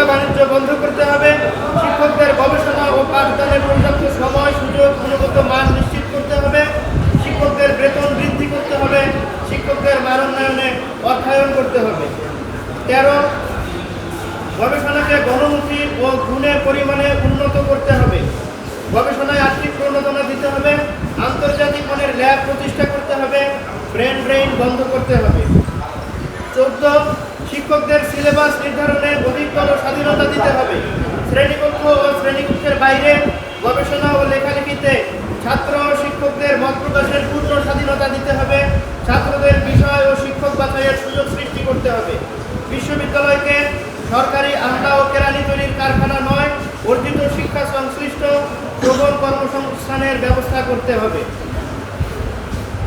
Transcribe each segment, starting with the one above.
বাণিজ্য বন্ধ করতে হবে। শিক্ষকদের গবেষণা ও পাঠদানের পর্যাপ্ত সময় সুযোগ গুণগত মান নিশ্চিত করতে হবে। শিক্ষকদের বেতন বৃদ্ধি করতে হবে। শিক্ষকদের মানোন্নয়নে অর্থায়ন করতে হবে। 13 গবেষণাকে গণমুখী ও গুণে পরিমাণে উন্নত করতে হবে। গবেষণায় আর্থিক প্রণোদনা দিতে হবে। আন্তর্জাতিক মানের ল্যাব প্রতিষ্ঠা করতে হবে। ব্রেন ড্রেইন বন্ধ করতে হবে। 14 শিক্ষকদের সিলেবাস নির্ধারণে অধিকতর স্বাধীনতা দিতে হবে। শ্রেণীকক্ষ ও শ্রেণীকক্ষের বাইরে গবেষণা ও লেখালেখিতে ছাত্র ও শিক্ষকদের মত প্রকাশের পূর্ণ স্বাধীনতা দিতে হবে। ছাত্রদের বিষয় ও শিক্ষক বাছাইয়ের সুযোগ সৃষ্টি করতে হবে। বিশ্ববিদ্যালয়কে সরকারি আহ্লা ও কেরানি তৈরির কারখানা নয়, অর্জিত শিক্ষা সংশ্লিষ্ট প্রবল কর্মসংস্থানের ব্যবস্থা করতে হবে।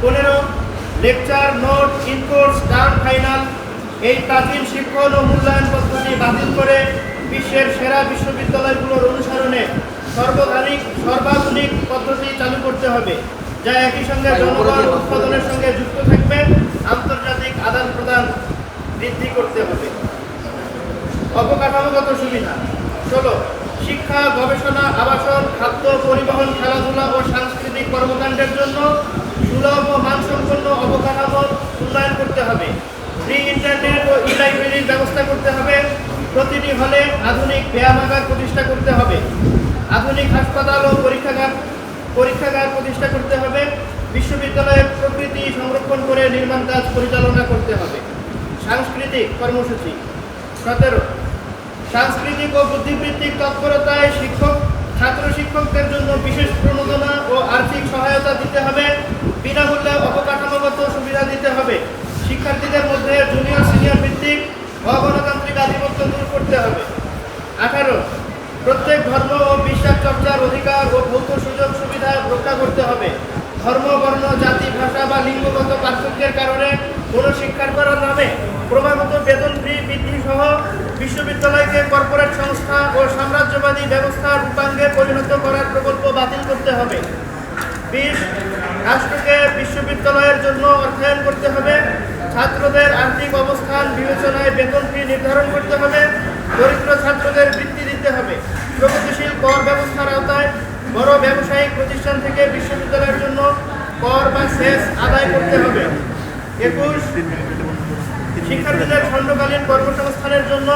15 lecture, note, in-course, term final এই প্রাচীন শিক্ষণ ও মূল্যায়ন পদ্ধতি বাতিল করে বিশ্বের সেরা বিশ্ববিদ্যালয়গুলোর অনুসরণে সর্বাধুনিক পদ্ধতি চালু করতে হবে, যা একই সঙ্গে জনগণ উৎপাদনের সঙ্গে যুক্ত থাকবে। আন্তর্জাতিক আদান প্রদান বৃদ্ধি করতে হবে। অবকাঠামোগত সুবিধা। 16 শিক্ষা, গবেষণা, আবাসন, খাদ্য, পরিবহন, খেলাধুলা ও সাংস্কৃতিক কর্মকাণ্ডের জন্য সুলভ ও মানসম্পন্ন অবকাঠামো উন্নয়ন করতে হবে। ফ্রি ইন্টারনেট ও ই-লাইব্রেরির ব্যবস্থা করতে হবে। প্রতিটি হলে আধুনিক ব্যায়ামাগার প্রতিষ্ঠা করতে হবে। আধুনিক হাসপাতাল ও পরীক্ষাগার প্রতিষ্ঠা করতে হবে। বিশ্ববিদ্যালয়ের প্রকৃতি সংরক্ষণ করে নির্মাণ কাজ পরিচালনা করতে হবে। সাংস্কৃতিক কর্মসূচি। 17 সাংস্কৃতিক ও বুদ্ধিবৃত্তিক তৎপরতায় ছাত্র শিক্ষকদের জন্য বিশেষ প্রণোদনা ও আর্থিক সহায়তা দিতে হবে। বিনামূল্যে অবকাঠামোগত সুবিধা দিতে হবে। শিক্ষার্থীদের মধ্যে জুনিয়র সিনিয়র ভিত্তিক অগণতান্ত্রিক আধিপত্য দূর করতে হবে। 18 প্রত্যেক ধর্ম ও বিশ্বাস চর্চার অধিকার ও ভৌত সুযোগ সুবিধা রক্ষা করতে হবে। ধর্ম, বর্ণ, জাতি, ভাষা বা লিঙ্গগত পার্থক্যের কারণে কোনো শিক্ষার করার নামে ক্রমাগত বেতন বৃদ্ধি সহ বিশ্ববিদ্যালয়কে কর্পোরেট সংস্থা ও সাম্রাজ্যবাদী ব্যবস্থার রূপাঙ্গে পরিণত করার প্রকল্প বাতিল করতে হবে। 20 রাষ্ট্রকে বিশ্ববিদ্যালয়ের জন্য অর্থায়ন করতে হবে। ছাত্রদের আর্থিক অবস্থান বিবেচনায় বেতন ফি নির্ধারণ করতে হবে। দরিদ্র ছাত্রদের বৃত্তি দিতে হবে। প্রগতিশীল কর ব্যবস্থার আওতায় বড় ব্যবসায়িক প্রতিষ্ঠান থেকে বিশ্ববিদ্যালয়ের জন্য কর বা সেস আদায় করতে হবে। 21 শিক্ষার্থীদের খণ্ডকালীন কর্মসংস্থানের জন্য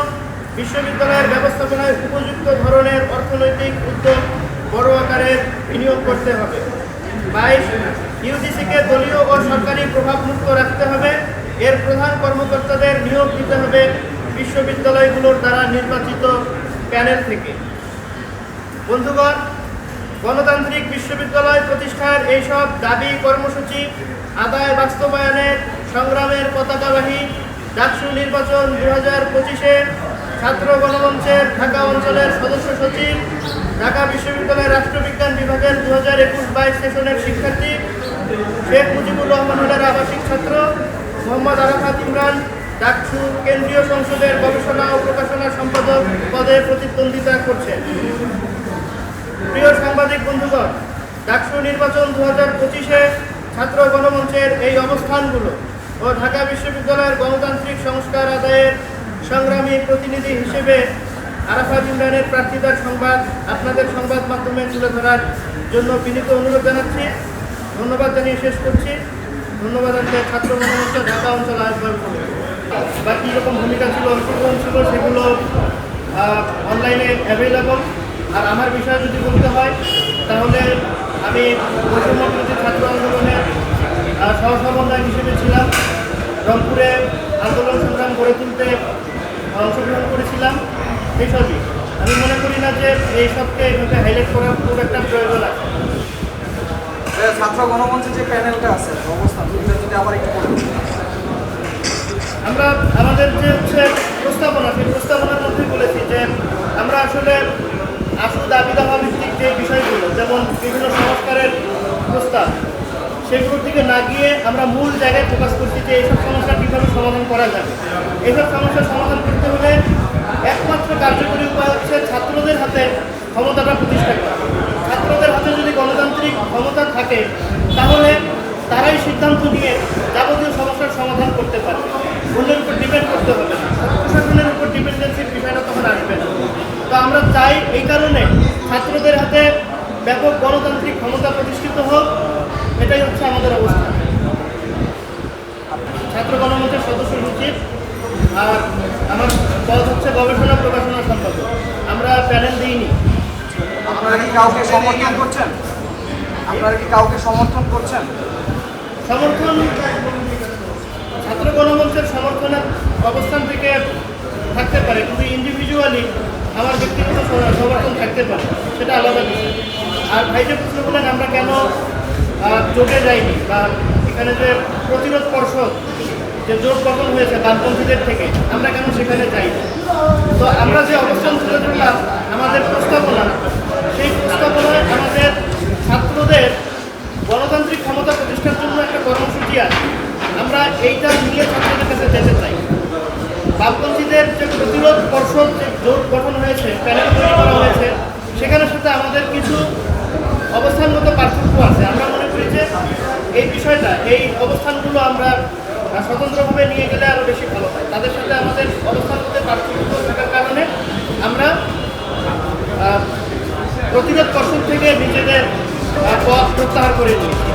বিশ্ববিদ্যালয়ের ব্যবস্থাপনায় উপযুক্ত ধরনের অর্থনৈতিক উদ্যোগ বড় আকারে বিনিয়োগ করতে হবে। 22 ইউজিসিকে দলীয় ও সরকারি প্রভাবমুক্ত রাখতে হবে। এর প্রধান কর্মকর্তাদের নিয়োগ দিতে হবে বিশ্ববিদ্যালয়গুলোর দ্বারা নির্বাচিত প্যানেল থেকে। বন্ধুগণ, গণতান্ত্রিক বিশ্ববিদ্যালয় প্রতিষ্ঠার এইসব দাবি কর্মসূচি আদায় বাস্তবায়নের সংগ্রামের পতাকাবাহী ডাকসু নির্বাচন 2025-এ ছাত্র গণমঞ্চের ঢাকা অঞ্চলের সদস্য সচিব, ঢাকা বিশ্ববিদ্যালয়ের রাষ্ট্রবিজ্ঞান বিভাগের 2021-22 সেশনের শিক্ষার্থী, শেখ মুজিবুর রহমানের আবাসিক ছাত্র মোহাম্মদ আরাফাত ইমরান ডাকসু কেন্দ্রীয় সংসদের গবেষণা ও প্রকাশনা সম্পাদক পদে প্রতিদ্বন্দ্বিতা করছেন। প্রিয় সাংবাদিক বন্ধুগণ, ডাকসু নির্বাচন 2025-এ ছাত্র গণমঞ্চের এই অবস্থানগুলো ও ঢাকা বিশ্ববিদ্যালয়ের গণতান্ত্রিক সংস্কার আদায়ের সংগ্রামী প্রতিনিধি হিসেবে আরাফাত ইমরানের প্রার্থিতার সংবাদ আপনাদের সংবাদ মাধ্যমে তুলে ধরার জন্য বিনীত অনুরোধ জানাচ্ছি। ধন্যবাদ জানিয়ে শেষ করছি। ধন্যবাদ জানিয়ে ছাত্র গণমঞ্চ ঢাকা অঞ্চল আহ্বান করি। বা কী রকম ভূমিকা ছিল, অংশগ্রহণ ছিল, সেগুলো অনলাইনে অ্যাভেলেবল। আর আমার বিষয়ে যদি বলতে হয় তাহলে আমি বৈষম্যবিরোধী ছাত্র আন্দোলনের সহসমন্বয় হিসেবে ছিলাম। রংপুরে আন্দোলন সংগ্রাম গড়ে তুলতে অংশগ্রহণ করেছিলাম। এইসবই আমি মনে করি না যে এইসবকে এইভাবে হাইলাইট করার খুব একটা প্রয়োজন আছে। ছাত্র গণমঞ্চের যে প্যানেলটা আছে অবস্থান যদি আবার একটু আমরা আমাদের যে প্রস্তাবনা, সেই প্রস্তাবনার মধ্যে বলেছি যে আমরা আসলে দাবি দাওয়া ভিত্তিক যে বিষয়গুলো, যেমন বিভিন্ন সংস্কারের প্রস্তাব, সেগুলোর দিকে না গিয়ে আমরা মূল জায়গায় ফোকাস করছি যে এইসব সমস্যা কীভাবে সমাধান করা যাবে। এইসব সমস্যার সমাধান করতে হলে একমাত্র কার্যকরী উপায় হচ্ছে ছাত্রদের হাতে ক্ষমতাটা প্রতিষ্ঠা করা। ছাত্রদের হাতে যদি গণতান্ত্রিক ক্ষমতা থাকে তাহলে তারাই সিদ্ধান্ত নিয়ে যাবতীয় সমস্যার সমাধান করতে পারবে। অন্যের উপর ডিপেন্ড করতে হবে না, প্রশাসনের উপর ডিপেন্ডেন্সির বিষয়টা তখন আসবে না। তো আমরা চাই এই কারণে ছাত্রদের হাতে ব্যাপক গণতান্ত্রিক ক্ষমতা প্রতিষ্ঠিত হোক, এটাই হচ্ছে আমাদের অবস্থা। ছাত্র গণমঞ্চের সদস্য সচিব, আর আমার পদ হচ্ছে গবেষণা প্রকাশনা সম্পাদক। আমরা প্যানেল দিইনি। আপনারা কি কাউকে সমর্থন করছেন? আপনারা কি কাউকে সমর্থন করছেন? সমর্থন ছাত্র গণমঞ্চের সমর্থনের অবস্থান থেকে থাকতে পারে, কিন্তু ইন্ডিভিজুয়ালি আমার ব্যক্তিগত সমর্থন থাকতে পারে, সেটা আলাদা বিষয়। আর ভাই যে প্রশ্ন করলেন আমরা কেন জোটে যাইনি, বা এখানে যে প্রতিরোধ পর্ষদ যে জোট গঠন হয়েছে বামপন্থীদের থেকে, আমরা কেন সেখানে যাইনি। তো আমরা যে অবস্থান তুলে ধরলাম আমাদের প্রস্তাবনা, সেই প্রস্তাবনায় আমাদের ছাত্রদের গণতান্ত্রিক ক্ষমতা প্রতিষ্ঠার জন্য একটা কর্মসূচি আছে। আমরা এইটা নিয়ে ছাত্রদের কাছে যেতে চাই। বামপন্থীদের যে প্রতিরোধ পর্ষদ যে জোট গঠন হয়েছে, প্যানেল তৈরি করা হয়েছে, সেখানের সাথে আমাদের কিছু অবস্থানগত পার্থক্য আছে। আমরা মনে করি যে এই বিষয়টা, এই অবস্থানগুলো আমরা স্বতন্ত্রভাবে নিয়ে গেলে আরও বেশি ভালো হয়। তাদের সাথে আমাদের অবস্থানগত পার্থক্য থাকার কারণে আমরা প্রতিরোধ পর্ষদ থেকে নিজেদের পদ প্রত্যাহার করে নিয়েছি।